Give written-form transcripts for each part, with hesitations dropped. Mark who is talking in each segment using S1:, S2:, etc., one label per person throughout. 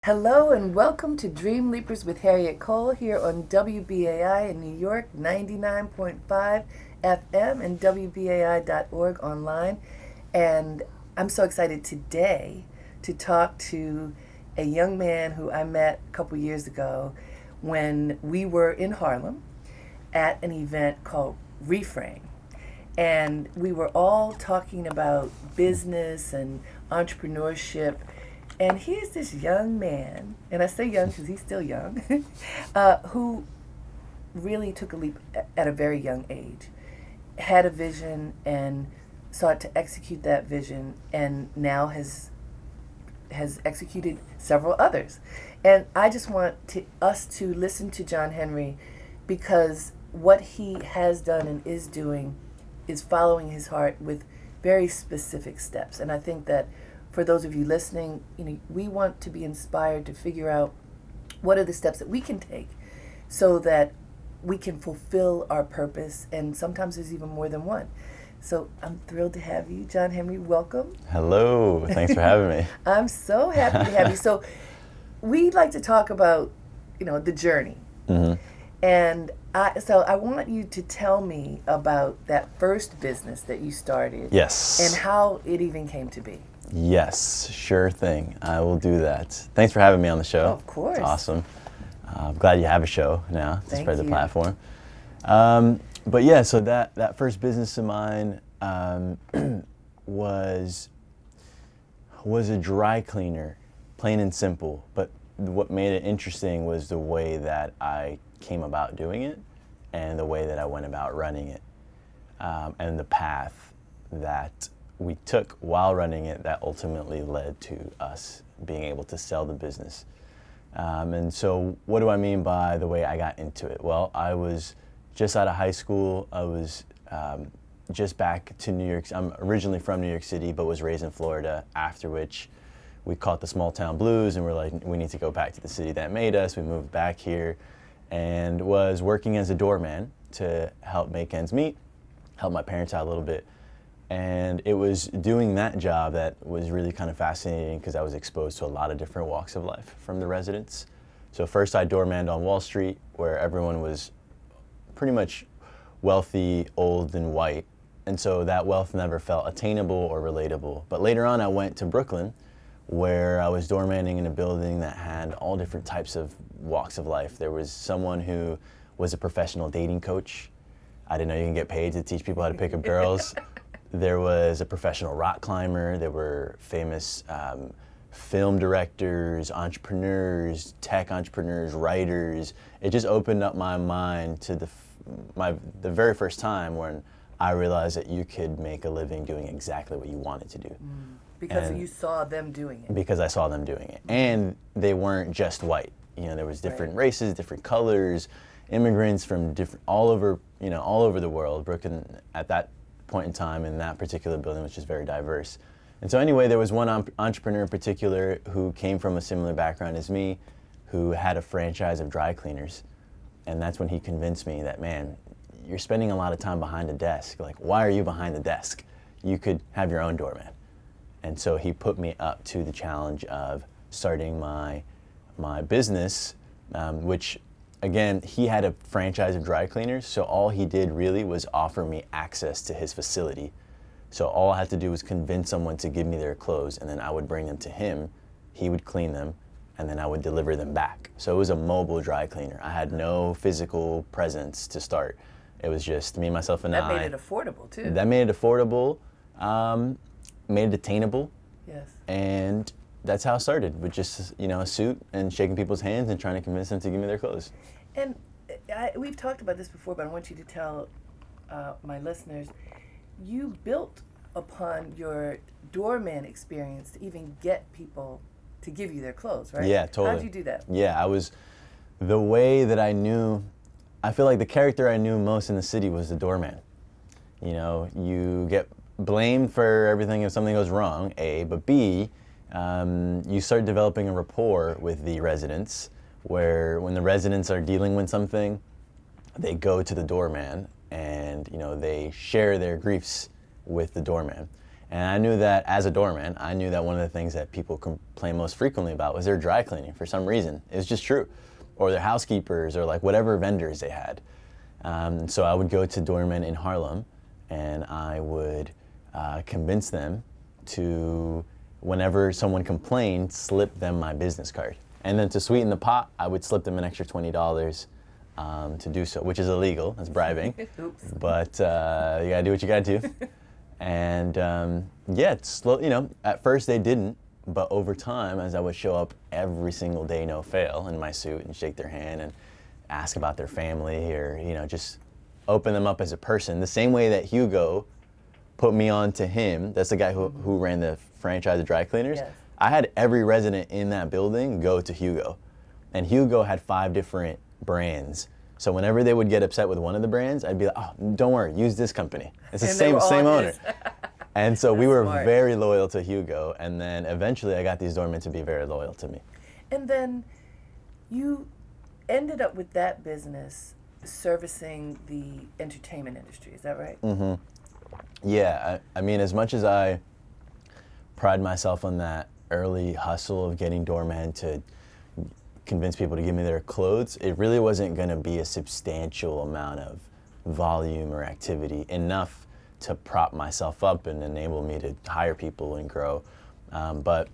S1: Hello and welcome to Dream Leapers with Harriet Cole here on WBAI in New York, 99.5 FM and WBAI.org online. And I'm so excited today to talk to a young man who I met a couple years ago when we were in Harlem at an event called Reframe. And we were all talking about business and entrepreneurship. And here's this young man, and I say young because he's still young, who really took a leap at a very young age, had a vision and sought to execute that vision, and now has executed several others. And I just want us to listen to John Henry because what he has done and is doing is following his heart with very specific steps. And I think that for those of you listening, we want to be inspired to figure out what are the steps that we can take so that we can fulfill our purpose. And sometimes there's even more than one. So I'm thrilled to have you, John Henry. Welcome.
S2: Hello. Thanks for having me.
S1: I'm so happy to have you. So we'd like to talk about, the journey.
S2: Mm-hmm.
S1: And I want you to tell me about that first business that you started.
S2: Yes.
S1: And how it even came to be.
S2: Yes, sure thing. I will do that. Thanks for having me on the show.
S1: Of course.
S2: It's awesome. I'm glad you have a show now to
S1: Thank
S2: spread the
S1: you.
S2: platform. But yeah, so that first business of mine was a dry cleaner, plain and simple. But what made it interesting was the way that I came about doing it and the way that I went about running it and the path that we took while running it that ultimately led to us being able to sell the business. And so what do I mean by the way I got into it? Well, I was just out of high school. I was just back to New York. I'm originally from New York City, but was raised in Florida, after which we caught the small town blues and we're like, we need to go back to the city that made us. We moved back here and was working as a doorman to help make ends meet, help my parents out a little bit. And it was doing that job that was really kind of fascinating because I was exposed to a lot of different walks of life from the residents. So first I doormanned on Wall Street, where everyone was pretty much wealthy, old, and white. And so that wealth never felt attainable or relatable. But later on I went to Brooklyn, where I was doormanning in a building that had all different types of walks of life. There was someone who was a professional dating coach. I didn't know you can get paid to teach people how to pick up girls. There was a professional rock climber. There were famous film directors, entrepreneurs, tech entrepreneurs, writers. It just opened up my mind to the very first time when I realized that you could make a living doing exactly what you wanted to do.
S1: Because you saw them doing it.
S2: Because I saw them doing it. And they weren't just white. There was different races, different colors, immigrants from all over the world. Brooklyn at that point in time in that particular building was just very diverse. And so anyway, there was one entrepreneur in particular who came from a similar background as me, who had a franchise of dry cleaners. And that's when he convinced me that, man, you're spending a lot of time behind a desk. Like, why are you behind the desk? You could have your own doorman. And so he put me up to the challenge of starting my business, which again, he had a franchise of dry cleaners, so all he did really was offer me access to his facility. So all I had to do was convince someone to give me their clothes, and then I would bring them to him, he would clean them, and then I would deliver them back. So it was a mobile dry cleaner. I had no physical presence to start. It was just me, myself, and I.
S1: That made it affordable, too.
S2: That made it affordable, made it attainable.
S1: Yes.
S2: And that's how it started, with just, a suit and shaking people's hands and trying to convince them to give me their clothes.
S1: And we've talked about this before, but I want you to tell my listeners, you built upon your doorman experience to even get people to give you their clothes, right?
S2: Yeah, totally.
S1: How'd you do that?
S2: Yeah, the way that I feel like the character I knew most in the city was the doorman. You get blamed for everything if something goes wrong, A, but B, you start developing a rapport with the residents, where when the residents are dealing with something, they go to the doorman and they share their griefs with the doorman. And I knew that as a doorman, I knew that one of the things that people complain most frequently about was their dry cleaning for some reason. It was just true. Or their housekeepers, or like whatever vendors they had. So I would go to doormen in Harlem, and I would convince them to, whenever someone complained, slip them my business card. And then to sweeten the pot, I would slip them an extra $20 to do so, which is illegal. That's bribing.
S1: Oops.
S2: But you gotta do what you gotta do. And yeah, it's slow, you know, at first they didn't, but over time, as I would show up every single day, no fail, in my suit and shake their hand and ask about their family, or, you know, just open them up as a person, the same way that Hugo put me on to him. That's the guy who ran the franchise of dry cleaners.
S1: Yes.
S2: I had every resident in that building go to Hugo. And Hugo had 5 different brands. So whenever they would get upset with one of the brands, I'd be like, oh, don't worry, use this company. It's the same owner. And so we were
S1: smart.
S2: very loyal to Hugo. And then eventually I got these doormen to be very loyal to me.
S1: And then you ended up with that business servicing the entertainment industry, is that right?
S2: Mm-hmm. Yeah, I mean, as much as I pride myself on that early hustle of getting doormen to convince people to give me their clothes, it really wasn't going to be a substantial amount of volume or activity, enough to prop myself up and enable me to hire people and grow. But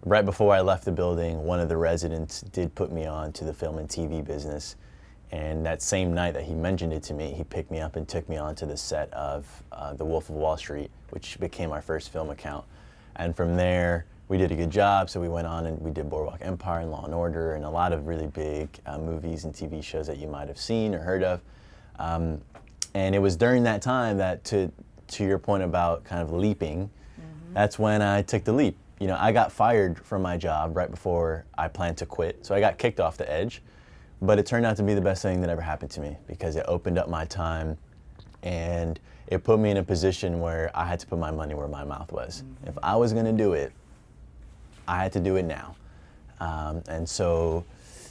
S2: right before I left the building, one of the residents did put me on to the film and TV business. And that same night that he mentioned it to me, he picked me up and took me on to the set of The Wolf of Wall Street, which became our first film account. And from there, we did a good job, so we went on and we did Boardwalk Empire and Law and Order and a lot of really big movies and TV shows that you might have seen or heard of. And it was during that time that, to your point about kind of leaping, that's when I took the leap. You know, I got fired from my job right before I planned to quit, so I got kicked off the edge. But it turned out to be the best thing that ever happened to me, because it opened up my time and it put me in a position where I had to put my money where my mouth was. If I was going to do it, I had to do it now. And so,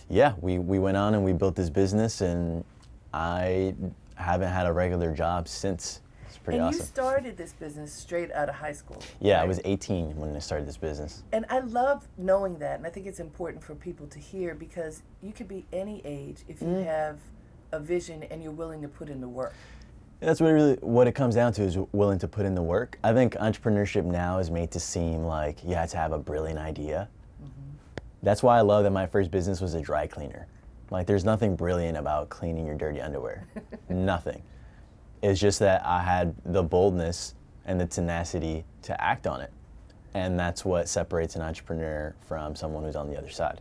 S2: yeah, we went on and we built this business, and I haven't had a regular job since. It's pretty awesome.
S1: And you started this business straight out of high school.
S2: Yeah,
S1: right?
S2: I was 18 when I started this business.
S1: And I love knowing that, and I think it's important for people to hear, because you could be any age if you have a vision and you're willing to put in the work.
S2: That's what it comes down to, is willing to put in the work. I think entrepreneurship now is made to seem like you had to have a brilliant idea. That's why I love that my first business was a dry cleaner. Like, there's nothing brilliant about cleaning your dirty underwear. Nothing. It's just that I had the boldness and the tenacity to act on it. And that's what separates an entrepreneur from someone who's on the other side.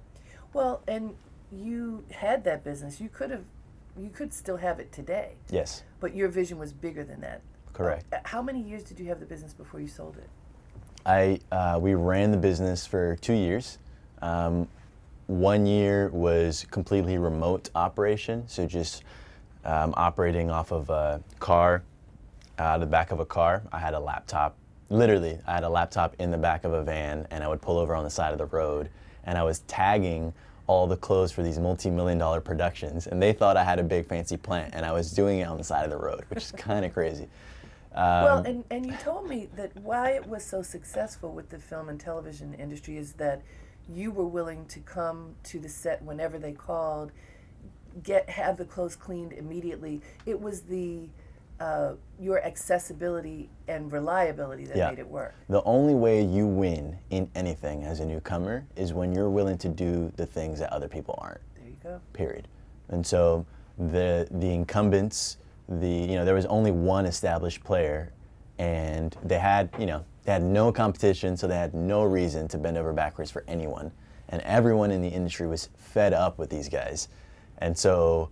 S1: Well, and you had that business. You could still have it today.
S2: Yes.
S1: But your vision was bigger than that.
S2: Correct.
S1: How many years did you have the business before you sold it?
S2: We ran the business for 2 years. 1 year was completely remote operation, so just operating off of a car, the back of a car. I had a laptop. Literally, I had a laptop in the back of a van, and I would pull over on the side of the road, and I was tagging all the clothes for these multi-million-dollar productions, and they thought I had a big fancy plant, and I was doing it on the side of the road, which is kind of crazy.
S1: Well, and you told me that why it was so successful with the film and television industry is that you were willing to come to the set whenever they called, have the clothes cleaned immediately. It was your accessibility and reliability that made it work.
S2: The only way you win in anything as a newcomer is when you're willing to do the things that other people aren't.
S1: There you go.
S2: Period. And so the incumbents, there was only one established player, and they had no competition, so they had no reason to bend over backwards for anyone. And everyone in the industry was fed up with these guys. And so,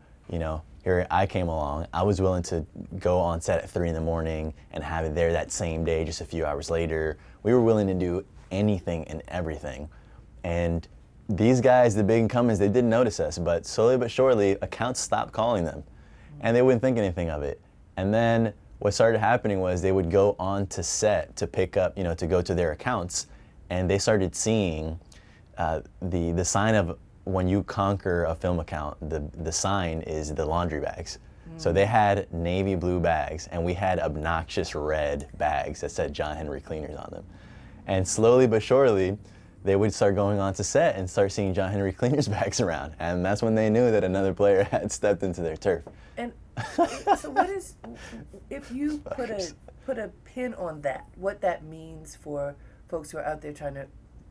S2: here I came along. I was willing to go on set at 3 in the morning and have it there that same day, just a few hours later. We were willing to do anything and everything. And these guys, the big incumbents, they didn't notice us, but slowly but surely, accounts stopped calling them. And they wouldn't think anything of it. And then what started happening was they would go on to set to pick up, to go to their accounts, and they started seeing the sign of, when you conquer a film account, the sign is the laundry bags. So they had navy blue bags, and we had obnoxious red bags that said John Henry Cleaners on them. And slowly but surely, they would start going on to set and start seeing John Henry Cleaners bags around. And that's when they knew that another player had stepped into their turf.
S1: And so what is, if you put a pin on that, what that means for folks who are out there trying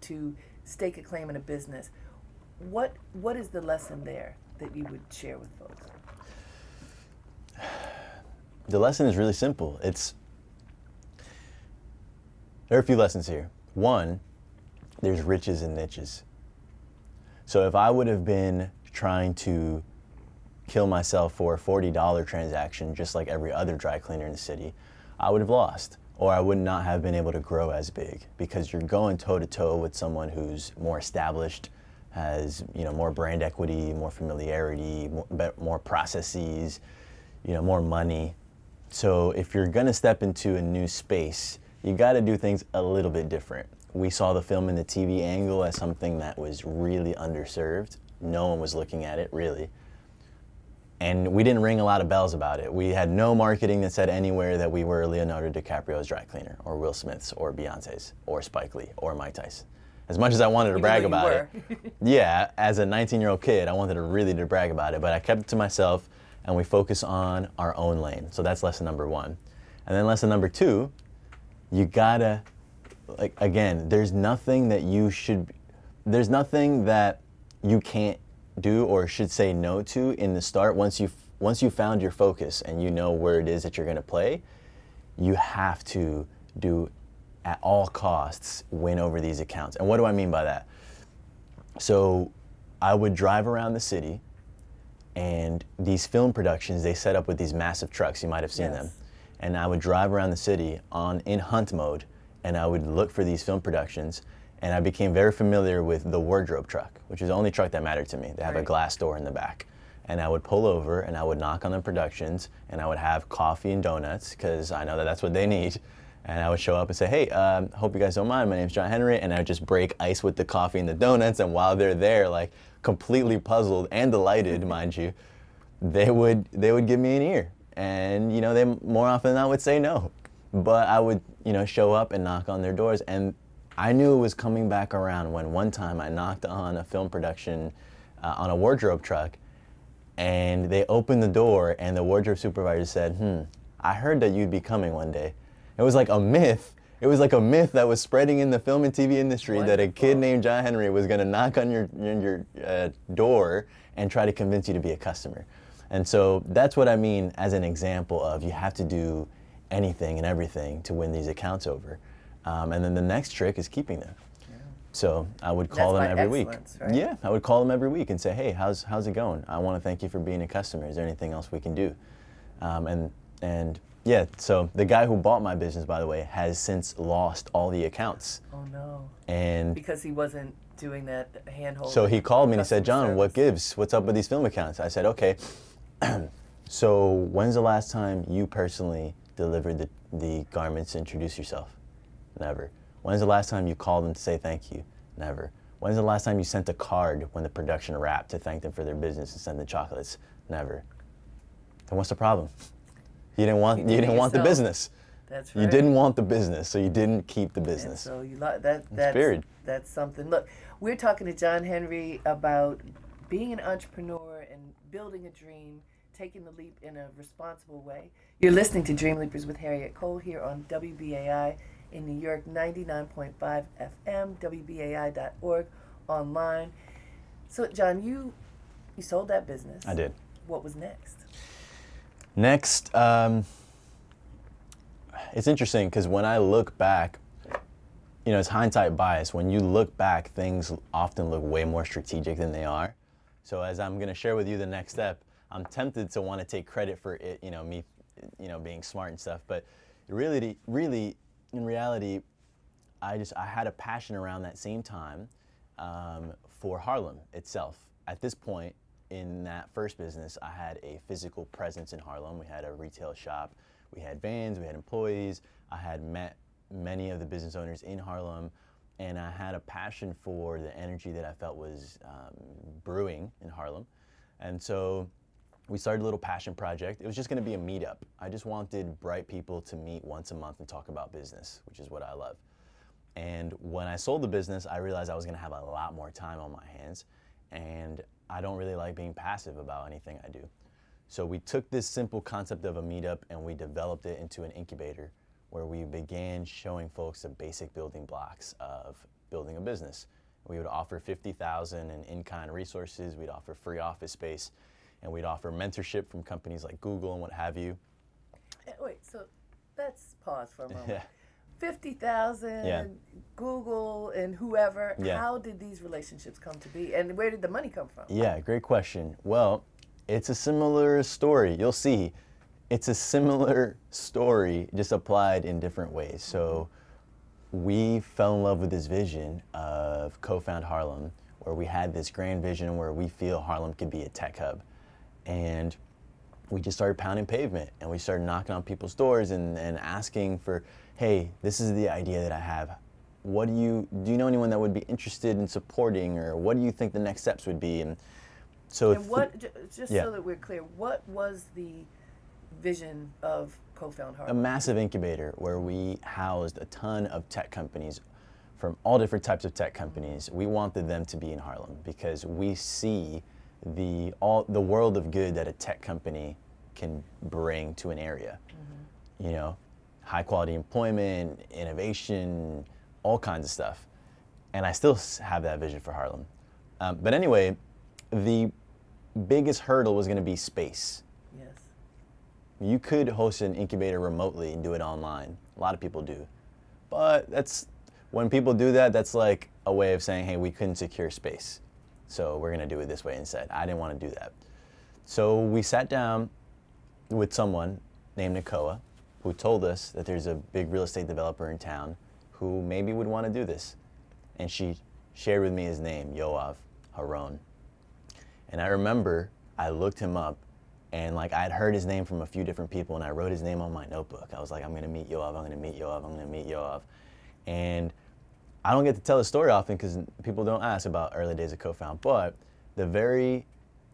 S1: to stake a claim in a business, what is the lesson there that you would share with folks?
S2: The lesson is really simple. There are a few lessons here. One, there's riches and niches. So if I would have been trying to kill myself for a $40 transaction, just like every other dry cleaner in the city, I would have lost, or I would not have been able to grow as big, because you're going toe to toe with someone who's more established, has more brand equity, more familiarity, more processes, more money. So if you're gonna step into a new space, you gotta do things a little bit different. We saw the film and the TV angle as something that was really underserved. No one was looking at it, really. And we didn't ring a lot of bells about it. We had no marketing that said anywhere that we were Leonardo DiCaprio's dry cleaner, or Will Smith's, or Beyonce's, or Spike Lee, or Mike Tyson. As much as I wanted to brag about it, yeah, as a 19-year-old kid, I wanted to brag about it, but I kept it to myself, and we focus on our own lane. So that's lesson number one. And then lesson number two, you gotta, again, there's nothing that you can't do or should say no to in the start. Once you found your focus and you know where it is that you're gonna play, you have to do, at all costs, win over these accounts. And what do I mean by that? So I would drive around the city, and these film productions, they set up with these massive trucks, you might have seen them. And I would drive around the city in hunt mode, and I would look for these film productions, and I became very familiar with the wardrobe truck, which is the only truck that mattered to me. They have a glass door in the back. And I would pull over, and I would knock on the productions, and I would have coffee and donuts, because I know that that's what they need. And I would show up and say, hey, hope you guys don't mind, my name's John Henry, and I would just break ice with the coffee and the donuts, and while they're there, like, completely puzzled and delighted, mind you, they would give me an ear. And, they more often than not would say no. But I would, show up and knock on their doors, and I knew it was coming back around when one time I knocked on a film production on a wardrobe truck, and they opened the door, and the wardrobe supervisor said, I heard that you'd be coming one day. It was like a myth. It was like a myth that was spreading in the film and TV industry that a kid named John Henry was going to knock on your door and try to convince you to be a customer. And so that's what I mean as an example of you have to do anything and everything to win these accounts over. And then the next trick is keeping them. Yeah. So I would call them every week. Right? Yeah, I would call them every week and say, hey, how's it going? I want to thank you for being a customer. Is there anything else we can do? And yeah, so the guy who bought my business, by the way, has since lost all the accounts.
S1: Oh no.
S2: And
S1: because he wasn't doing that handhold.
S2: So he called me and he said, John, what gives? What's up with these film accounts? I said, okay. So when's the last time you personally delivered the garments to introduce yourself? Never. When's the last time you called them to say thank you? Never. When's the last time you sent a card when the production wrapped to thank them for their business and send the chocolates? Never. Then what's the problem? You didn't want the business.
S1: That's right.
S2: You didn't want the business, so you didn't keep the business.
S1: And so that's something. Look, we're talking to John Henry about being an entrepreneur and building a dream, taking the leap in a responsible way. You're listening to Dream Leapers with Harriet Cole here on WBAI in New York, 99.5 FM, WBAI.org, online. So, John, you sold that business.
S2: I did.
S1: What was next?
S2: Next, it's interesting because when I look back, it's hindsight bias. When you look back, things often look way more strategic than they are. So as I'm going to share with you the next step, I'm tempted to want to take credit for it, me, being smart and stuff. But really, in reality, I had a passion around that same time for Harlem itself. At this point, in that first business, I had a physical presence in Harlem. We had a retail shop. We had vans. We had employees. I had met many of the business owners in Harlem, and I had a passion for the energy that I felt was brewing in Harlem. And so we started a little passion project. It was just going to be a meetup. I just wanted bright people to meet once a month and talk about business, which is what I love. And when I sold the business, I realized I was going to have a lot more time on my hands, and I don't really like being passive about anything I do. So we took this simple concept of a meetup and we developed it into an incubator where we began showing folks the basic building blocks of building a business. We would offer $50,000 in-kind resources, we'd offer free office space, and we'd offer mentorship from companies like Google and what have you.
S1: Wait, so let's pause for a moment.
S2: Yeah.
S1: 50,000,
S2: Yeah.
S1: Google and whoever,
S2: Yeah.
S1: how did these relationships come to be? And where did the money come from?
S2: Yeah, great question. Well, it's a similar story. You'll see. It's a similar story, just applied in different ways. So we fell in love with this vision of Co-Found Harlem, where we had this grand vision where we feel Harlem could be a tech hub. And we just started pounding pavement, and we started knocking on people's doors and asking for, hey, this is the idea that I have. What do you know anyone that would be interested in supporting, or what do you think the next steps would be? And so,
S1: And what, just
S2: yeah.
S1: so that we're clear, what was the vision of Co-Found
S2: A
S1: Harlem?
S2: massive incubator where we housed a ton of tech companies from all different types of tech companies. We wanted them to be in Harlem because we see the world of good that a tech company can bring to an area. You know, high quality employment, innovation, all kinds of stuff. And I still have that vision for Harlem. But anyway, the biggest hurdle was going to be space.
S1: Yes.
S2: You could host an incubator remotely and do it online. A lot of people do. But when people do that, that's like a way of saying, hey, we couldn't secure space, so we're going to do it this way instead. I didn't want to do that. So we sat down with someone named Nakoa, who told us that there's a big real estate developer in town who maybe would want to do this. And she shared with me his name, Yoav Haron. And I remember I looked him up, and like I'd heard his name from a few different people, and I wrote his name on my notebook. I was like, I'm going to meet Yoav, I'm going to meet Yoav, I'm going to meet Yoav. And I don't get to tell the story often because people don't ask about early days of Co-Found, but there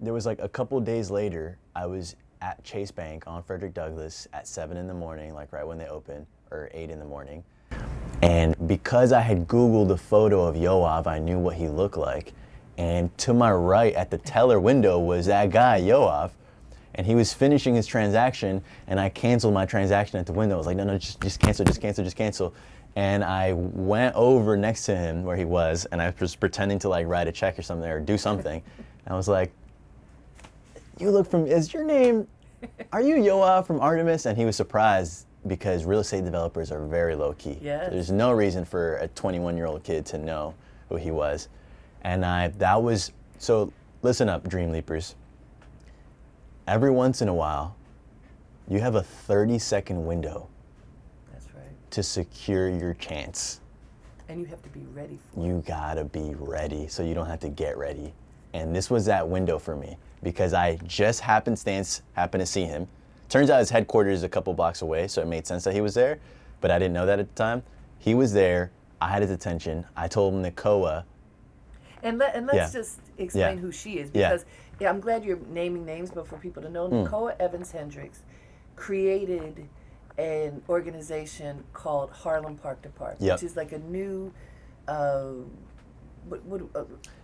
S2: was like a couple days later, I was at Chase Bank on Frederick Douglass at 7 in the morning, like right when they open, or 8 in the morning. And because I had Googled a photo of Yoav, I knew what he looked like. And to my right at the teller window was that guy, Yoav. And he was finishing his transaction, and I canceled my transaction at the window. I was like, no, just cancel, just cancel, just cancel. And I went over next to him where he was, and I was pretending to like write a check or something or do something. And I was like, is your name, are you Yoav from Artemis? And he was surprised because real estate developers are very low key.
S1: Yes.
S2: There's no reason for a 21-year-old kid to know who he was. And so listen up, Dream Leapers. Every once in a while, you have a 30-second window.
S1: That's right.
S2: To secure your chance.
S1: And you have to be ready for it.
S2: You gotta be ready so you don't have to get ready. And this was that window for me because I just happened to see him. Turns out his headquarters is a couple blocks away, so it made sense that he was there, but I didn't know that at the time. He was there, I had his attention, I told him Nakoa.
S1: And let's just explain
S2: Yeah.
S1: who she is,
S2: Yeah.
S1: because I'm glad you're naming names, but for people to know, Nakoa Evans Hendricks created an organization called Harlem Park to Park,
S2: Yep.
S1: which is like a new,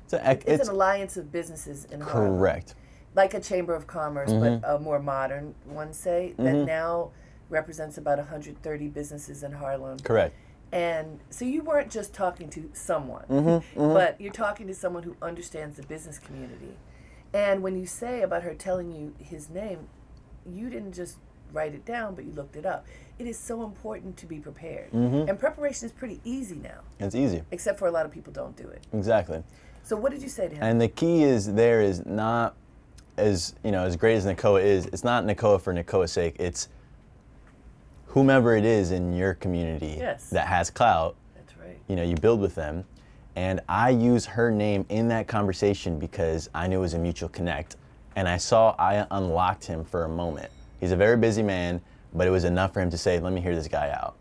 S2: It's
S1: an alliance of businesses in Harlem.
S2: correct.
S1: Like a chamber of commerce, but a more modern one, say, that now represents about 130 businesses in Harlem.
S2: Correct.
S1: And so you weren't just talking to someone, but you're talking to someone who understands the business community. And when you say about her telling you his name, you didn't just write it down, but you looked it up. It is so important to be prepared. And preparation is pretty easy now.
S2: It's easy.
S1: Except for a lot of people don't do it.
S2: Exactly.
S1: So what did you say to him?
S2: And the key is not as great as Nakoa is, it's not Nakoa for Nakoa's sake. It's whomever it is in your community that has clout.
S1: That's right.
S2: You build with them. And I use her name in that conversation because I knew it was a mutual connect. And I unlocked him for a moment. He's a very busy man, but it was enough for him to say, let me hear this guy out.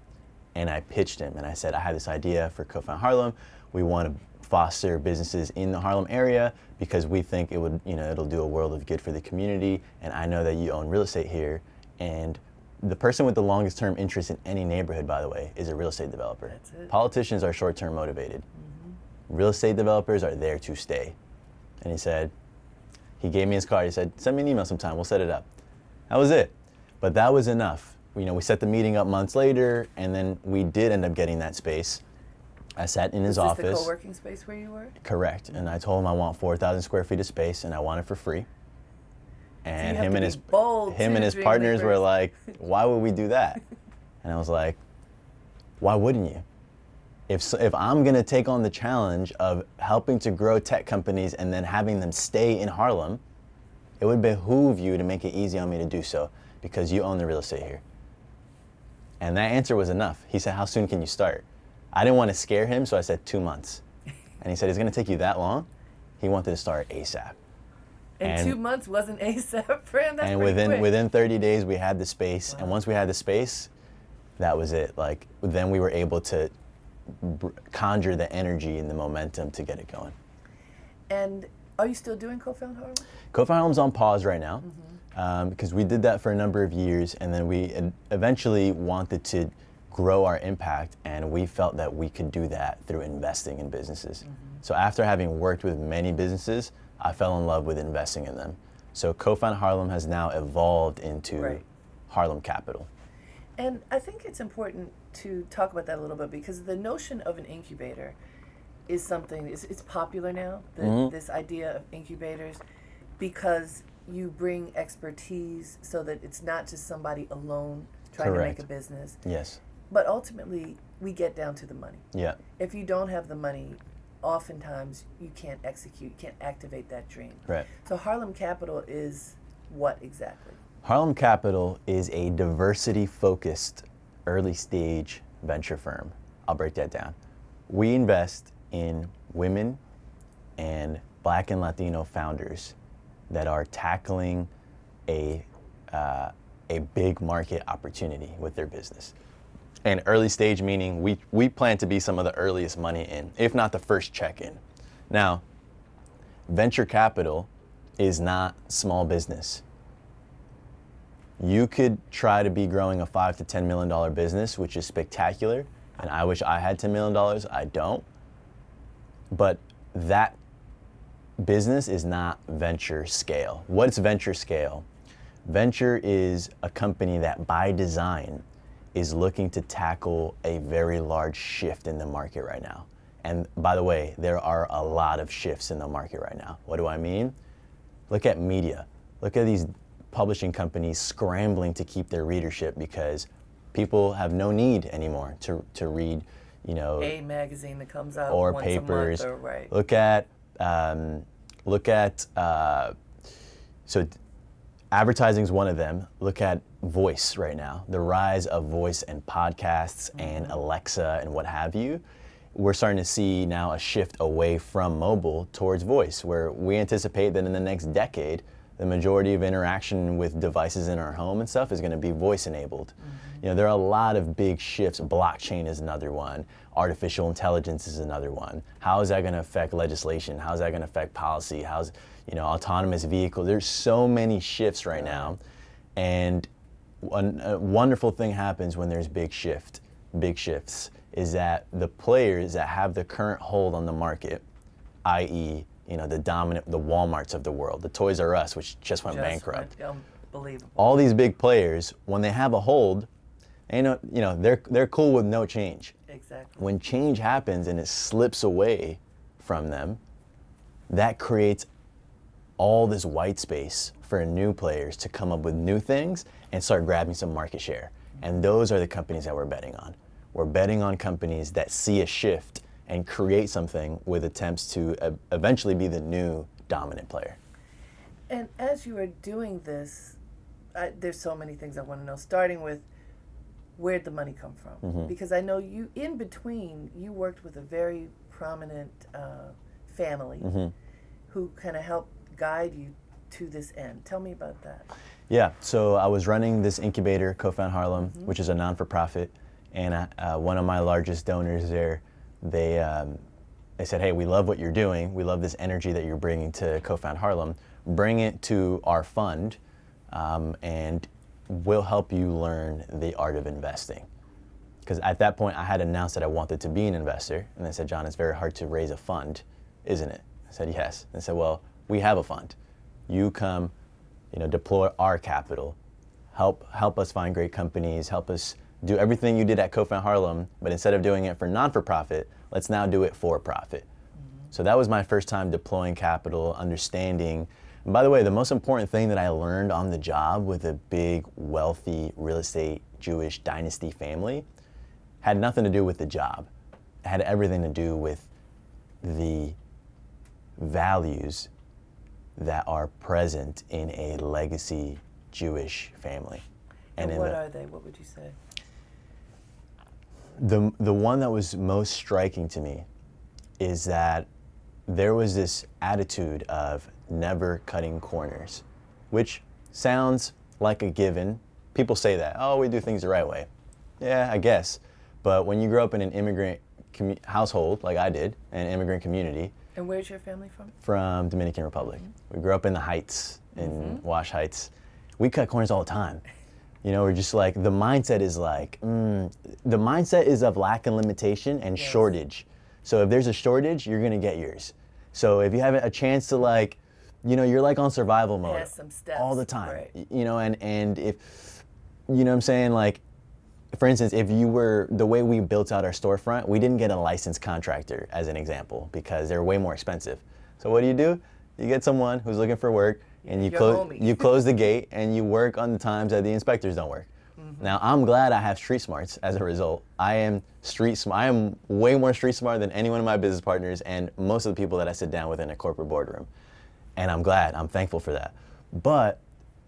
S2: And I pitched him and I said, I have this idea for Co-Found Harlem. We want to foster businesses in the Harlem area because we think it would, it'll do a world of good for the community. And I know that you own real estate here, and the person with the longest term interest in any neighborhood, by the way, is a real estate developer.
S1: That's it.
S2: Politicians are short-term motivated. Real estate developers are there to stay. And he gave me his card. He said, send me an email sometime, we'll set it up. That was it. But that was enough. We set the meeting up months later, and then we did end up getting that space. I sat in his office.
S1: Was this the co-working space where you were?
S2: Correct. And I told him I want 4,000 square feet of space, and I want it for free. And
S1: so
S2: him and his partners were like, why would we do that? And I was like, why wouldn't you? If I'm going to take on the challenge of helping to grow tech companies and then having them stay in Harlem, it would behoove you to make it easy on me to do so because you own the real estate here. And that answer was enough. He said, how soon can you start? I didn't want to scare him, so I said 2 months. And he said, it's going to take you that long? He wanted to start ASAP.
S1: And 2 months wasn't ASAP for him? That's
S2: and
S1: pretty quick.
S2: within 30 days, we had the space.
S1: Wow.
S2: And once we had the space, that was it. Then we were able to conjure the energy and the momentum to get it going.
S1: And are you still doing Co-Found Harlem?
S2: Co-Found Harlem's on pause right now because we did that for a number of years, and then we eventually wanted to grow our impact, and we felt that we could do that through investing in businesses. So after having worked with many businesses, I fell in love with investing in them. So Co-Found Harlem has now evolved into Harlem Capital.
S1: And I think it's important to talk about that a little bit because the notion of an incubator is something, it's popular now, this idea of incubators, because you bring expertise so that it's not just somebody alone trying to make a business.
S2: Yes.
S1: But ultimately, we get down to the money.
S2: Yeah.
S1: If you don't have the money, oftentimes you can't execute, you can't activate that dream.
S2: Right.
S1: So Harlem Capital is what exactly?
S2: Harlem Capital is a diversity-focused early-stage venture firm. I'll break that down. We invest in women and Black and Latino founders that are tackling a big market opportunity with their business. And early stage meaning we plan to be some of the earliest money in, if not the first check in. Now, venture capital is not small business. You could try to be growing a $5 to $10 million business, which is spectacular, and I wish I had $10 million. I don't. But that business is not venture scale. What's venture scale? Venture is a company that by design is looking to tackle a very large shift in the market right now. And by the way, there are a lot of shifts in the market right now. What do I mean? Look at media. Look at these publishing companies scrambling to keep their readership because people have no need anymore to read,
S1: a magazine that comes out
S2: or
S1: once
S2: papers.
S1: a month, or,
S2: Look at so advertising is one of them. Look at voice right now. The rise of voice and podcasts and Alexa and what have you. We're starting to see now a shift away from mobile towards voice, where we anticipate that in the next decade, the majority of interaction with devices in our home and stuff is going to be voice enabled. There are a lot of big shifts. Blockchain is another one. Artificial intelligence is another one. How is that going to affect legislation? How is that going to affect policy? How's, autonomous vehicles? There's so many shifts right now. And a wonderful thing happens when there's big shifts, is that the players that have the current hold on the market, i.e., the Walmarts of the world, the Toys R Us, which just went bankrupt.
S1: Unbelievable.
S2: All these big players, when they have a hold, they're cool with no change.
S1: Exactly.
S2: When change happens and it slips away from them, that creates all this white space for new players to come up with new things and start grabbing some market share. And those are the companies that we're betting on. We're betting on companies that see a shift and create something with attempts to eventually be the new dominant player.
S1: And as you are doing this, there's so many things I want to know, starting with where'd the money come from? Because I know you, in between, you worked with a very prominent family who kind of helped guide you to this end. Tell me about that.
S2: Yeah, so I was running this incubator, Co-Found Harlem, which is a non-for-profit, and one of my largest donors there, they they said, hey, we love what you're doing. We love this energy that you're bringing to Co-Found Harlem. Bring it to our fund, and we'll help you learn the art of investing. Because at that point, I had announced that I wanted to be an investor. And they said, John, it's very hard to raise a fund, isn't it? I said, yes. And they said, well, we have a fund. You come, deploy our capital, help us find great companies, help us do everything you did at Co-Found Harlem, but instead of doing it for non-for-profit, let's now do it for profit. Mm-hmm. So that was my first time deploying capital, understanding. And by the way, the most important thing that I learned on the job with a big, wealthy, real estate, Jewish dynasty family had nothing to do with the job. It had everything to do with the values that are present in a legacy Jewish family.
S1: And what are they? What would you say?
S2: The one that was most striking to me is that there was this attitude of never cutting corners, which sounds like a given. People say that, oh, we do things the right way. Yeah, I guess. But when you grow up in an immigrant household, like I did, an immigrant community.
S1: And where's your family from?
S2: From Dominican Republic. Mm-hmm. We grew up in the Heights, in Wash Heights. We cut corners all the time. We're just like, the mindset is like, the mindset is of lack and limitation and shortage. So if there's a shortage, you're gonna get yours. So if you have a chance to like, you're like on survival mode
S1: some steps,
S2: all the time.
S1: Right.
S2: And if, what I'm saying, like, for instance, if you were, the way we built out our storefront, we didn't get a licensed contractor as an example because they're way more expensive. So what do? You get someone who's looking for work, and you close the gate and you work on the times that the inspectors don't work. Mm-hmm. Now, I'm glad I have street smarts as a result. I am way more street smart than any one of my business partners and most of the people that I sit down with in a corporate boardroom. And I'm thankful for that. But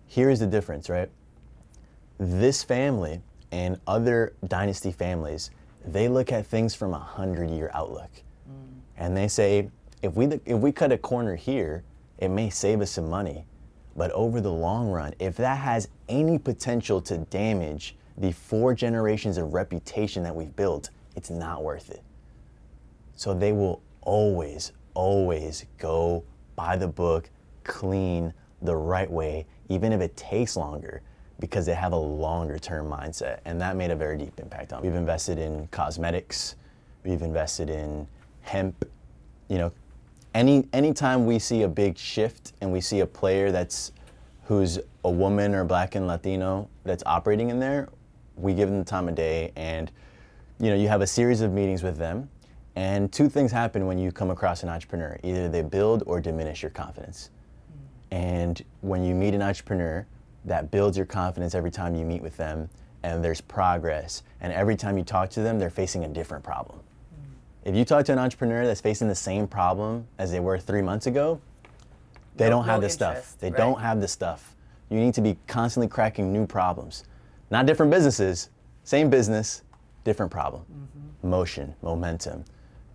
S2: here's the difference, right? This family and other dynasty families, they look at things from a 100-year outlook. And they say, if we cut a corner here, it may save us some money, but over the long run, if that has any potential to damage the 4 generations of reputation that we've built, it's not worth it. So they will always, always go by the book, clean, the right way, even if it takes longer, because they have a longer term mindset. And that made a very deep impact on me. We've invested in cosmetics, we've invested in hemp. Anytime we see a big shift and we see a player who's a woman or Black and Latino that's operating in there, we give them the time of day, and you have a series of meetings with them, and 2 things happen when you come across an entrepreneur. Either they build or diminish your confidence. And when you meet an entrepreneur, that builds your confidence every time you meet with them, and there's progress, and every time you talk to them, they're facing a different problem. If you talk to an entrepreneur that's facing the same problem as they were 3 months ago, they don't have the stuff. They don't have the stuff. You need to be constantly cracking new problems. Not different businesses, same business, different problem. Motion, momentum.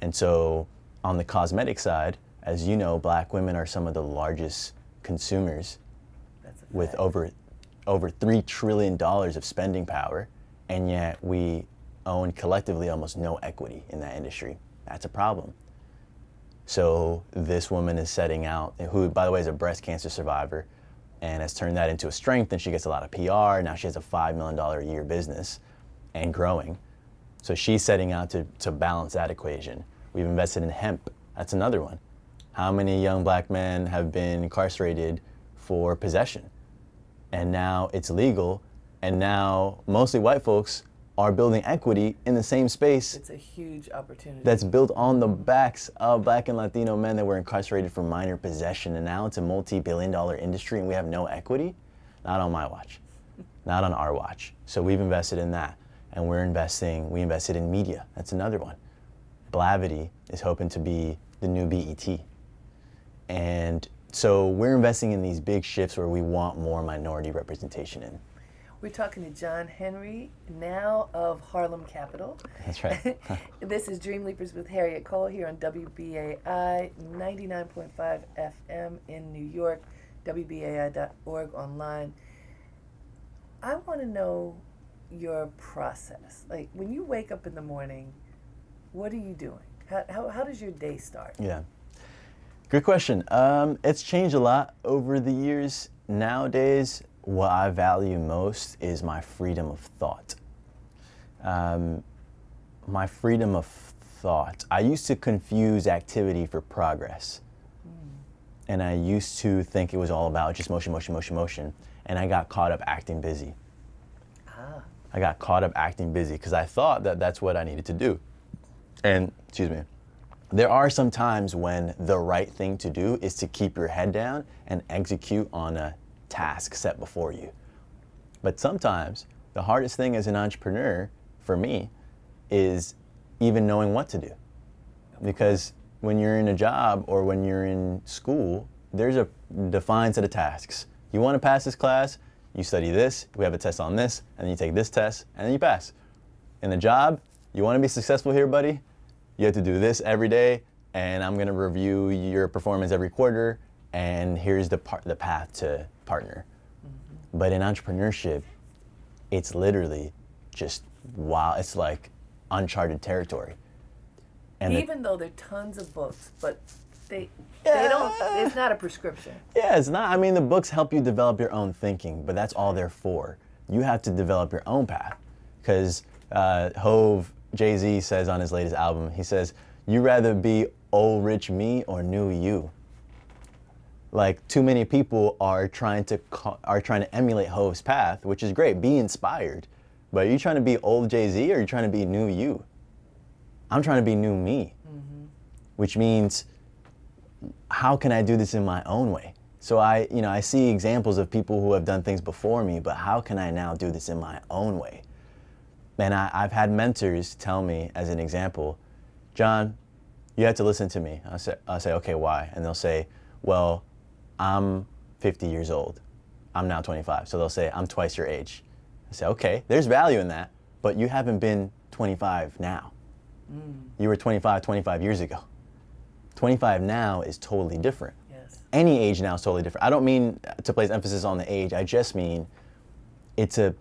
S2: And so on the cosmetic side, as you know, Black women are some of the largest consumers with over $3 trillion of spending power, and yet we own collectively almost no equity in that industry. That's a problem. So this woman is setting out, who by the way is a breast cancer survivor, and has turned that into a strength, and she gets a lot of PR. Now she has a $5 million a year business and growing. So she's setting out to balance that equation. We've invested in hemp. That's another one. How many young Black men have been incarcerated for possession? And now it's legal, and now mostly white folks are building equity in the same space.
S1: It's a huge opportunity. That's
S2: built on the backs of Black and Latino men that were incarcerated for minor possession, and now it's a multi-billion-dollar industry and we have no equity? Not on my watch. Not on our watch. So we've invested in that, and we invested in media. That's another one. Blavity is hoping to be the new BET. And so we're investing in these big shifts where we want more minority representation in.
S1: We're talking to John Henry, now of Harlem Capital.
S2: That's right.
S1: This is Dream Leapers with Harriet Cole here on WBAI 99.5 FM in New York, WBAI.org online. I want to know your process. Like, when you wake up in the morning, what are you doing? How does your day start?
S2: Yeah. Good question. It's changed a lot over the years. Nowadays, what I value most is my freedom of thought. My freedom of thought. I used to confuse activity for progress. And I used to think it was all about just motion, motion, motion, motion. And I got caught up acting busy. I got caught up acting busy because I thought that that's what I needed to do. And, excuse me, there are some times when the right thing to do is to keep your head down and execute on a task set before you. But sometimes the hardest thing as an entrepreneur, for me, is even knowing what to do. Because when you're in a job or when you're in school, there's a defined set of tasks. You want to pass this class, you study this, we have a test on this, and then you take this test, and then you pass. In the job, you want to be successful here, buddy? You have to do this every day, and I'm going to review your performance every quarter, and here's the path to partner. But in entrepreneurship, it's literally just, wow, it's like uncharted territory. And
S1: even though there are tons of books, but they don't, it's not a prescription.
S2: Yeah, it's not. I mean, the books help you develop your own thinking, but that's all they're for. You have to develop your own path. Because Jay-Z says on his latest album, he says, you rather be old rich me or new you. Like, too many people are trying to emulate Hov's path, which is great, be inspired. But are you trying to be old Jay-Z or are you trying to be new you? I'm trying to be new me, which means, how can I do this in my own way? So I see examples of people who have done things before me, but how can I now do this in my own way? And I've had mentors tell me, as an example, John, you have to listen to me. I'll say, okay, why? And they'll say, well, I'm 50 years old. I'm now 25. So they'll say, I'm twice your age. I say, okay, there's value in that, but you haven't been 25 now. You were 25 years ago. 25 now is totally different.
S1: Yes.
S2: Any age now is totally different. I don't mean to place emphasis on the age. I just mean it's a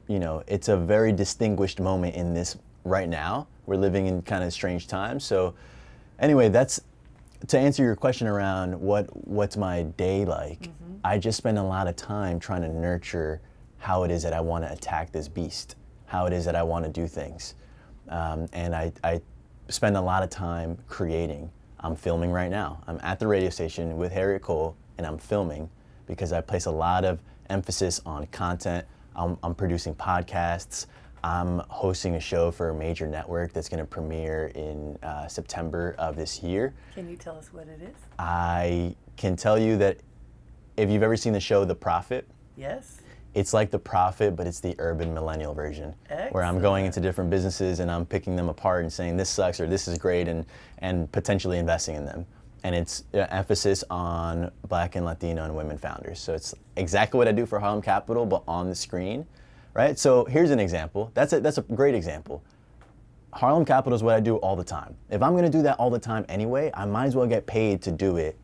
S2: very distinguished moment in this right now. We're living in kind of strange times. So anyway, that's to answer your question around what's my day like. I just spend a lot of time trying to nurture how it is that I want to attack this beast, how it is that I want to do things. And I spend a lot of time creating. I'm filming right now. I'm at the radio station with Harriet Cole, and I'm filming because I place a lot of emphasis on content. I'm producing podcasts. I'm hosting a show for a major network that's going to premiere in September of this year.
S1: Can you tell us what it is?
S2: I can tell you that if you've ever seen the show The Prophet,
S1: yes.
S2: It's like The Prophet, but it's the urban millennial version.
S1: Excellent.
S2: Where I'm going into different businesses and I'm picking them apart and saying this sucks or this is great and potentially investing in them. And it's emphasis on Black and Latino and women founders. So it's exactly what I do for Harlem Capital, but on the screen, right? So here's an example. That's a great example. Harlem Capital is what I do all the time. If I'm going to do that all the time anyway, I might as well get paid to do it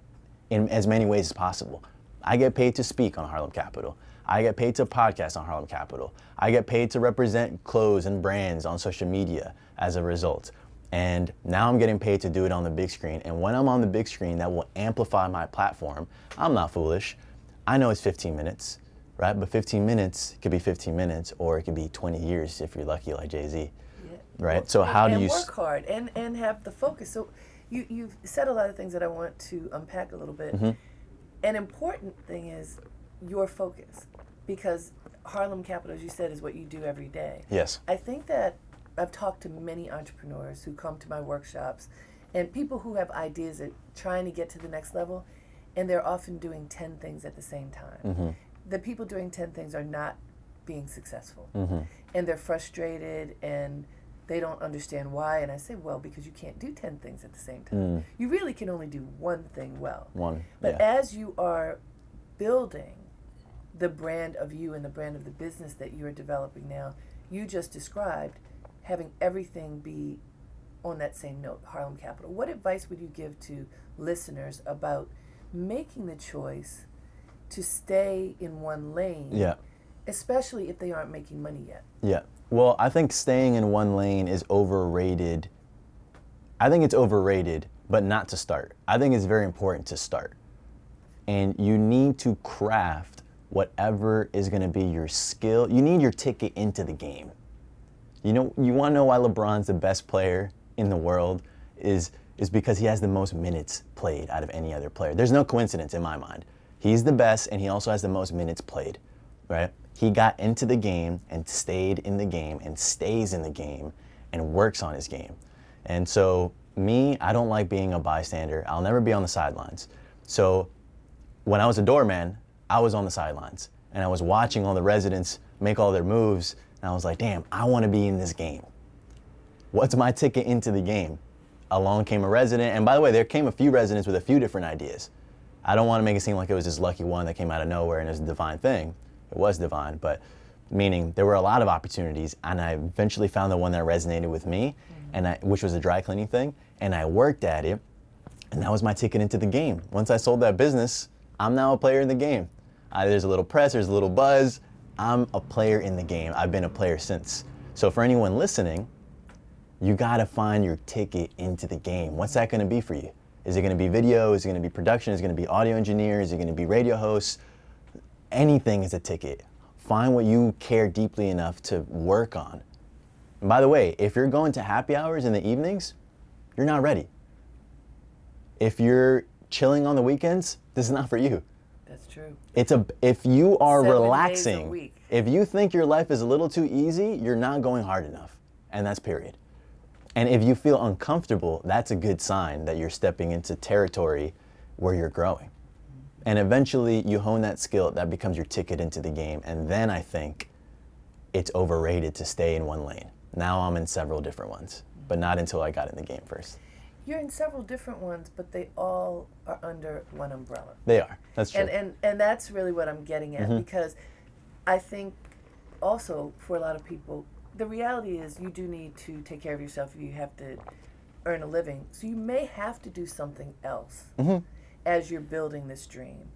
S2: in as many ways as possible. I get paid to speak on Harlem Capital. I get paid to podcast on Harlem Capital. I get paid to represent clothes and brands on social media as a result. And now I'm getting paid to do it on the big screen. And when I'm on the big screen, that will amplify my platform. I'm not foolish. I know it's 15 minutes, right? But 15 minutes could be 15 minutes, or it could be 20 years if you're lucky like Jay-Z, right?
S1: Well,
S2: so how do you
S1: work hard and have the focus? So you've said a lot of things that I want to unpack a little bit. An important thing is your focus, because Harlem Capital, as you said, is what you do every day.
S2: Yes.
S1: I think that I've talked to many entrepreneurs who come to my workshops and people who have ideas at trying to get to the next level, and they're often doing 10 things at the same time. The people doing 10 things are not being successful. And they're frustrated and they don't understand why. And I say, well, because you can't do 10 things at the same time. You really can only do one thing well. But as you are building the brand of you and the brand of the business that you're developing now, you just described having everything be on that same note, Harlem Capital. What advice would you give to listeners about making the choice to stay in one lane, especially if they aren't making money yet?
S2: Well, I think staying in one lane is overrated I think it's overrated, but not to start. I think it's very important to start. And you need to craft whatever is going to be your skill. You need your ticket into the game. You know, you want to know why LeBron's the best player in the world is because he has the most minutes played out of any other player. There's no coincidence in my mind. He's the best, and he also has the most minutes played, right? He got into the game and stayed in the game and stays in the game and works on his game. And so me, I don't like being a bystander. I'll never be on the sidelines. So when I was a doorman, I was on the sidelines and I was watching all the residents make all their moves, and I was like, damn, I want to be in this game. What's my ticket into the game? Along came a resident, and by the way, there came a few residents with a few different ideas. I don't want to make it seem like it was this lucky one that came out of nowhere and it was a divine thing. It was divine, but meaning there were a lot of opportunities, and I eventually found the one that resonated with me, and which was a dry cleaning thing, and I worked at it, and that was my ticket into the game. Once I sold that business, I'm now a player in the game. There's a little press, there's a little buzz. I'm a player in the game. I've been a player since. So for anyone listening, you gotta find your ticket into the game. What's that gonna be for you? Is it gonna be video? Is it gonna be production? Is it gonna be audio engineer? Is it gonna be radio hosts? Anything is a ticket. Find what you care deeply enough to work on. And by the way, if you're going to happy hours in the evenings, you're not ready. If you're chilling on the weekends, this is not for you.
S1: That's true.
S2: If you are
S1: 7 days a
S2: relaxing,
S1: week.
S2: if you think your life is a little too easy, you're not going hard enough. And that's period. And if you feel uncomfortable, that's a good sign that you're stepping into territory where you're growing. And eventually you hone that skill, that becomes your ticket into the game. And then I think it's overrated to stay in one lane. Now I'm in several different ones, but not until I got in the game first.
S1: You're in several different ones, but they all are under one umbrella.
S2: They are. That's true.
S1: And that's really what I'm getting at, because I think also for a lot of people, the reality is you do need to take care of yourself. You have to earn a living. So you may have to do something else as you're building this dream.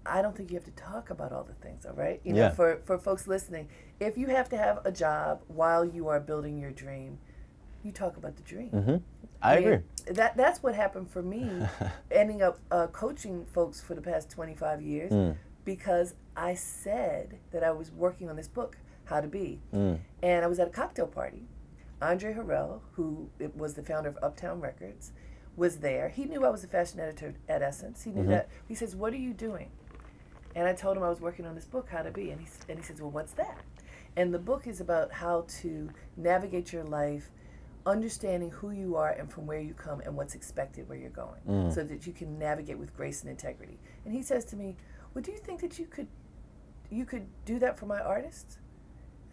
S1: I don't think you have to talk about all the things, all right? You know, for folks listening, if you have to have a job while you are building your dream, you talk about the dream.
S2: I agree.
S1: That's what happened for me, ending up coaching folks for the past 25 years, because I said that I was working on this book, How to Be. And I was at a cocktail party. Andre Harrell, who was the founder of Uptown Records, was there. He knew I was a fashion editor at Essence. He knew that. He says, "What are you doing?" And I told him I was working on this book, How to Be. And he says, "Well, what's that?" And the book is about how to navigate your life, understanding who you are and from where you come and what's expected where you're going, so that you can navigate with grace and integrity. And he says to me, "Well, do you think that you could do that for my artists?"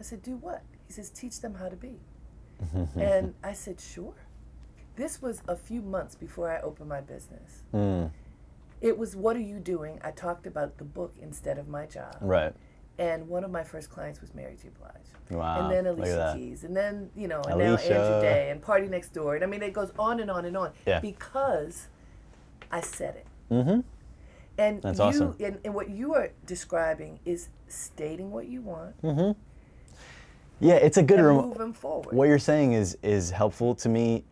S1: I said, "Do what?" He says, "Teach them how to be." And I said, "Sure." This was a few months before I opened my business. It was, "What are you doing?" I talked about the book instead of my job.
S2: Right.
S1: And one of my first clients was Mary J. Blige.
S2: Wow.
S1: And then
S2: Look at
S1: Alicia
S2: that.
S1: Keys. And then, and now
S2: Alicia.
S1: Andrew Day and Party Next Door. And I mean, it goes on and on and on.
S2: Yeah.
S1: Because I said it. And
S2: That's awesome.
S1: And what you are describing is stating what you want.
S2: Yeah, it's a good
S1: and moving forward.
S2: What you're saying is helpful to me,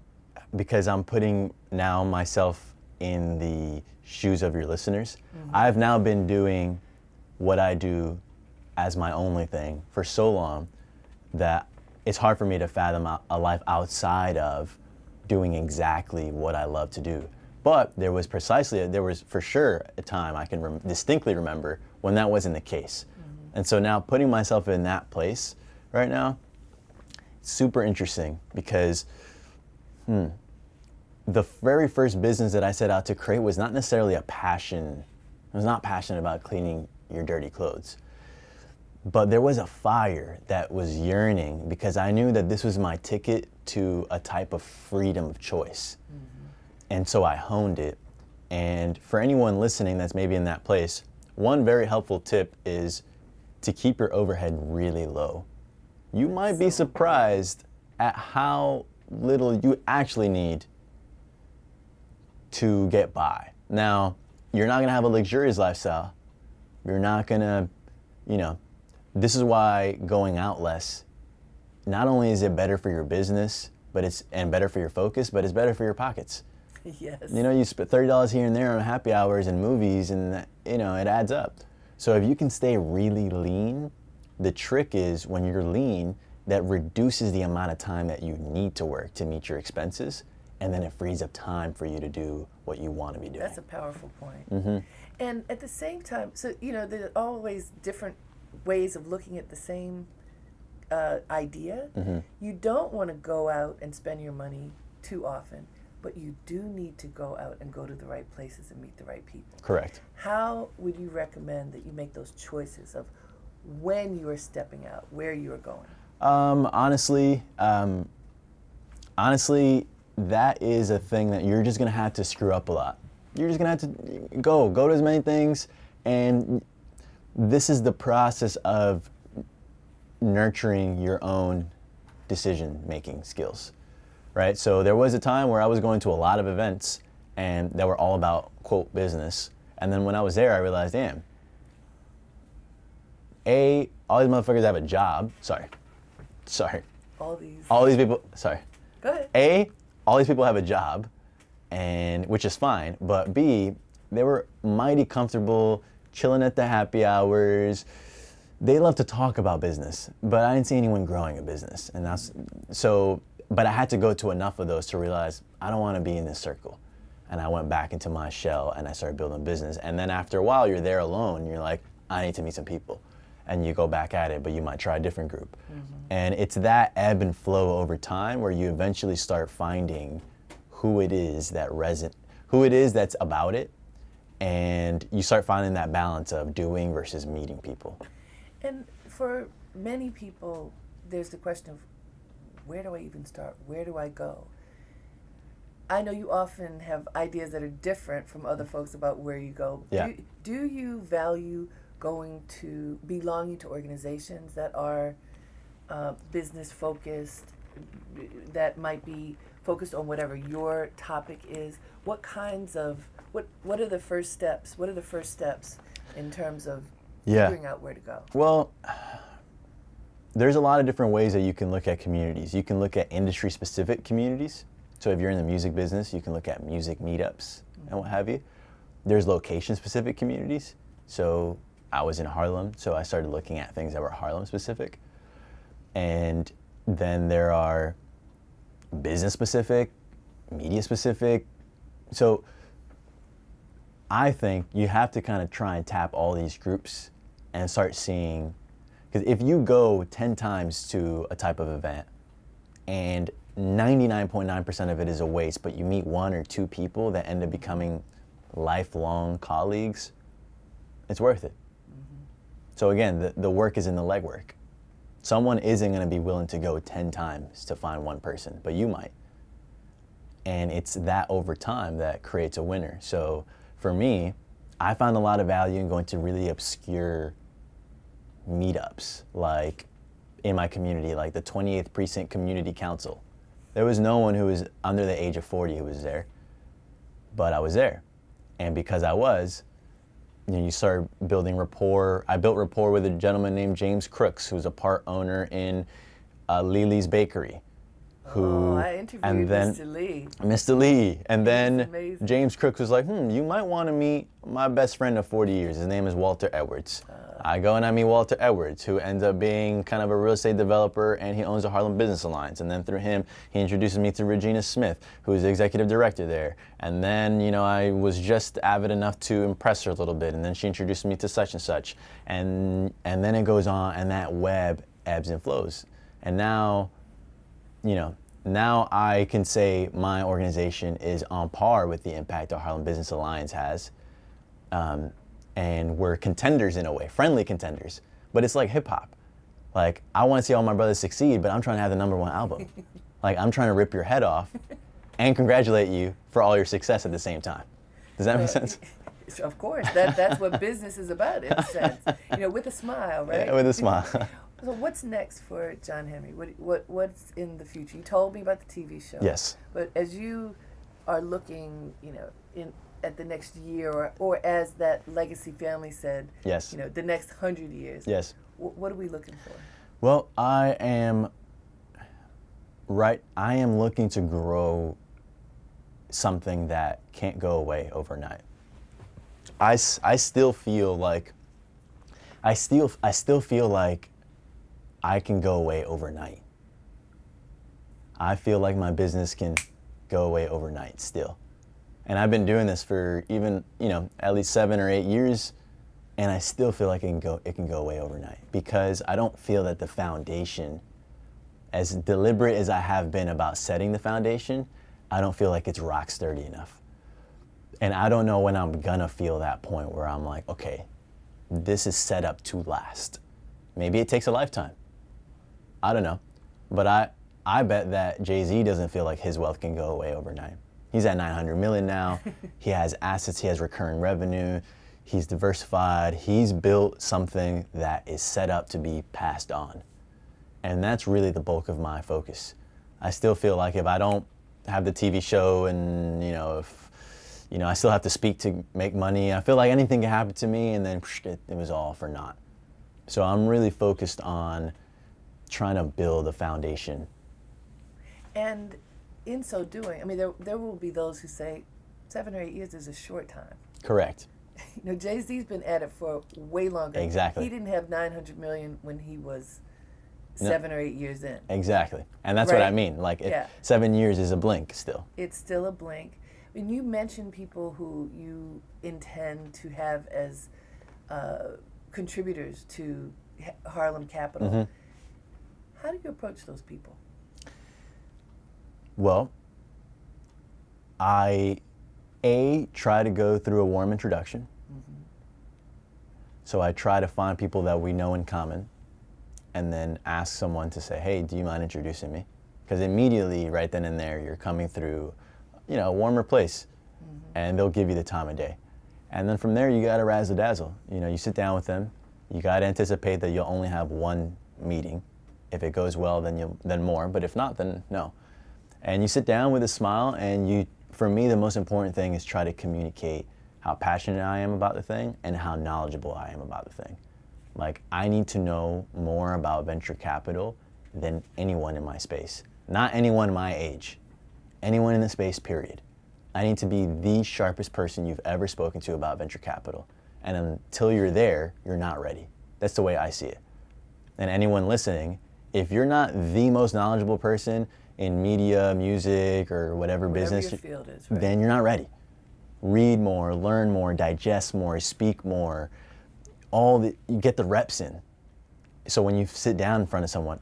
S2: because I'm putting now myself in the shoes of your listeners. I've now been doing what I do as my only thing for so long that it's hard for me to fathom a life outside of doing exactly what I love to do. But there was for sure a time I can distinctly remember when that wasn't the case. And so now putting myself in that place right now, it's super interesting, because the very first business that I set out to create was not necessarily a passion. I was not passionate about cleaning your dirty clothes. But there was a fire that was yearning, because I knew that this was my ticket to a type of freedom of choice. And so I honed it. And for anyone listening that's maybe in that place, one very helpful tip is to keep your overhead really low. You might be surprised at how little you actually need to get by. Now, you're not gonna have a luxurious lifestyle. You're not gonna, this is why going out less, not only is it better for your business, but and better for your focus, but it's better for your pockets.
S1: Yes.
S2: You know, you spend $30 here and there on happy hours and movies, and that, you know, it adds up. So if you can stay really lean, the trick is when you're lean, that reduces the amount of time that you need to work to meet your expenses, and then it frees up time for you to do what you want to be doing.
S1: That's a powerful point. And at the same time, so, you know, there are always different ways of looking at the same idea. You don't want to go out and spend your money too often, but you do need to go out and go to the right places and meet the right people.
S2: Correct. How
S1: would you recommend that you make those choices of when you are stepping out, where you are going?
S2: Honestly, that is a thing that you're just gonna have to screw up a lot. You're just gonna have to go to as many things, and this is the process of nurturing your own decision-making skills, right? So there was a time where I was going to a lot of events and that were all about, quote, business. And then when I was there, I realized, damn, all these motherfuckers have a job. Sorry. All these people, sorry.
S1: Go ahead.
S2: All these people have a job, and which is fine, but B, they were mighty comfortable, chilling at the happy hours. They love to talk about business, but I didn't see anyone growing a business. And but I had to go to enough of those to realize I don't want to be in this circle. And I went back into my shell and I started building business. And then after a while, you're there alone. You're like, I need to meet some people. And you go back at it, but you might try a different group. And it's that ebb and flow over time where you eventually start finding who it is that's about it. And you start finding that balance of doing versus meeting people.
S1: And for many people, there's the question of, where do I even start? Where do I go? I know you often have ideas that are different from other folks about where you go.
S2: Yeah.
S1: Do you value belonging to organizations that are business focused, that might be focused on whatever your topic is? What are the first steps? What are the first steps in terms of figuring out where to go?
S2: Well, there's a lot of different ways that you can look at communities. You can look at industry-specific communities. So if you're in the music business, you can look at music meetups and what have you. There's location-specific communities. So I was in Harlem, so I started looking at things that were Harlem-specific. And then there are business-specific, media-specific. So I think you have to kind of try and tap all these groups and start seeing, because if you go 10 times to a type of event and 99.9% of it is a waste, but you meet one or two people that end up becoming lifelong colleagues, it's worth it. So again, the work is in the legwork. Someone isn't going to be willing to go 10 times to find one person, but you might. And it's that over time that creates a winner. So for me, I found a lot of value in going to really obscure meetups, like in my community, like the 28th Precinct Community Council. There was no one who was under the age of 40 who was there, but I was there. And because I was, you start building rapport. I built rapport with a gentleman named James Crooks, who's a part owner in Lily's Bakery.
S1: I interviewed Mr. Lee.
S2: Mr. Lee. And then James Crooks was like, you might want to meet my best friend of 40 years. His name is Walter Edwards. I go and I meet Walter Edwards, who ends up being kind of a real estate developer, and he owns the Harlem Business Alliance. And then through him, he introduces me to Regina Smith, who is the executive director there. And then, I was just avid enough to impress her a little bit, and then she introduced me to such and such. And then it goes on, and that web ebbs and flows. And now, now I can say my organization is on par with the impact the Harlem Business Alliance has. And we're contenders in a way, friendly contenders. But it's like hip hop. Like, I want to see all my brothers succeed, but I'm trying to have the #1 album. Like, I'm trying to rip your head off and congratulate you for all your success at the same time. Does that make sense?
S1: Of course. That's what business is about, in a sense. With a smile, right?
S2: Yeah, with a smile.
S1: So what's next for John Henry? What's in the future? You told me about the TV show.
S2: Yes.
S1: But as you are looking, at the next year, or as that legacy family said,
S2: yes,
S1: the next 100 years.
S2: Yes.
S1: What are we looking for?
S2: Well, I am I am looking to grow something that can't go away overnight. I still feel like I still feel like I can go away overnight. I feel like my business can go away overnight still. And I've been doing this for even, at least 7 or 8 years, and I still feel like it can go away overnight because I don't feel that the foundation, as deliberate as I have been about setting the foundation, I don't feel like it's rock sturdy enough. And I don't know when I'm gonna feel that point where I'm like, okay, this is set up to last. Maybe it takes a lifetime. I don't know. But I bet that Jay-Z doesn't feel like his wealth can go away overnight. He's at 900 million now. He has assets, he has recurring revenue, he's diversified, he's built something that is set up to be passed on. And that's really the bulk of my focus. I still feel like if I don't have the TV show and, if, I still have to speak to make money, I feel like anything can happen to me and then it was all for naught. So I'm really focused on trying to build a foundation.
S1: And in so doing, I mean, there will be those who say 7 or 8 years is a short time.
S2: Correct.
S1: Jay-Z's been at it for way longer.
S2: Exactly.
S1: He didn't have 900 million when he was 7 or 8 years in.
S2: Exactly. And that's what I mean. Like, 7 years is a blink still.
S1: It's still a blink. When you mention people who you intend to have as contributors to Harlem Capital, how do you approach those people?
S2: Well, I try to go through a warm introduction. So I try to find people that we know in common and then ask someone to say, hey, do you mind introducing me? Because immediately, right then and there, you're coming through, a warmer place, and they'll give you the time of day. And then from there, you got to razzle dazzle. You sit down with them. You got to anticipate that you'll only have one meeting. If it goes well, then more. But if not, then no. And you sit down with a smile, and for me, the most important thing is try to communicate how passionate I am about the thing and how knowledgeable I am about the thing. Like, I need to know more about venture capital than anyone in my space. Not anyone my age. Anyone in the space, period. I need to be the sharpest person you've ever spoken to about venture capital. And until you're there, you're not ready. That's the way I see it. And anyone listening, if you're not the most knowledgeable person in media, music, or whatever business,
S1: your field is, right?
S2: Then you're not ready. Read more, learn more, digest more, speak more. You get the reps in. So when you sit down in front of someone,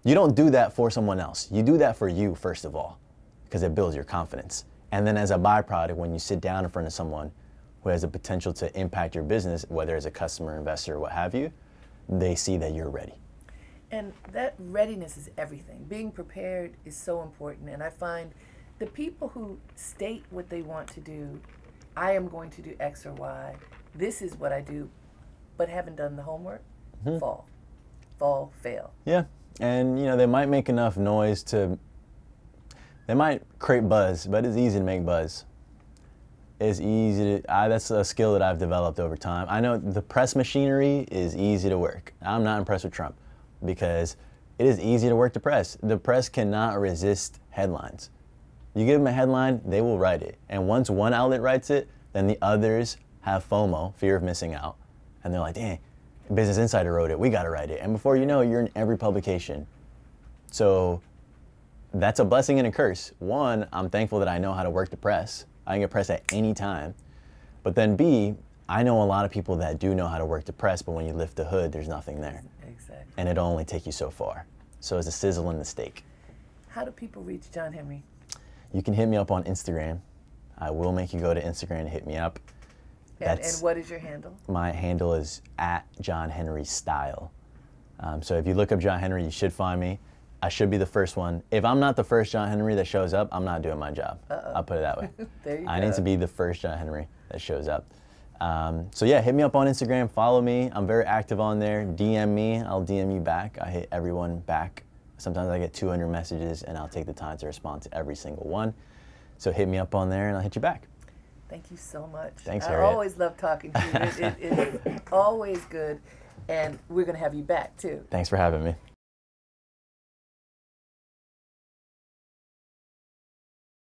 S2: you don't do that for someone else. You do that for you, first of all, because it builds your confidence. And then as a byproduct, when you sit down in front of someone who has the potential to impact your business, whether as a customer, investor, or what have you, they see that you're ready.
S1: And that readiness is everything. Being prepared is so important. And I find the people who state what they want to do, I am going to do X or Y, this is what I do, but haven't done the homework, fall, fail.
S2: Yeah, and they might make enough noise they might create buzz, but it's easy to make buzz. It's easy that's a skill that I've developed over time. I know the press machinery is easy to work. I'm not impressed with Trump because it is easy to work the press. The press cannot resist headlines. You give them a headline, they will write it. And once one outlet writes it, then the others have FOMO, fear of missing out. And they're like, dang, Business Insider wrote it, we gotta write it. And before you know it, you're in every publication. So that's a blessing and a curse. One, I'm thankful that I know how to work the press. I can get press at any time. But then B, I know a lot of people that do know how to work the press, but when you lift the hood, there's nothing there.
S1: Exactly.
S2: And it'll only take you so far. So it's a sizzle in the steak.
S1: How do people reach John Henry?
S2: You can hit me up on Instagram. I will make you go to Instagram and hit me up.
S1: And what is your handle?
S2: My handle is @JohnHenryStyle. So if you look up John Henry, you should find me. I should be the first one. If I'm not the first John Henry that shows up, I'm not doing my job. I'll put it that way.
S1: There you go.
S2: I need to be the first John Henry that shows up. So yeah, hit me up on Instagram, follow me. I'm very active on there. DM me, I'll DM you back. I hit everyone back. Sometimes I get 200 messages and I'll take the time to respond to every single one. So hit me up on there and I'll hit you back.
S1: Thank you so much.
S2: Thanks,
S1: I
S2: Harriet.
S1: always love talking to you. It's always good, and we're going to have you back too.
S2: Thanks for having me.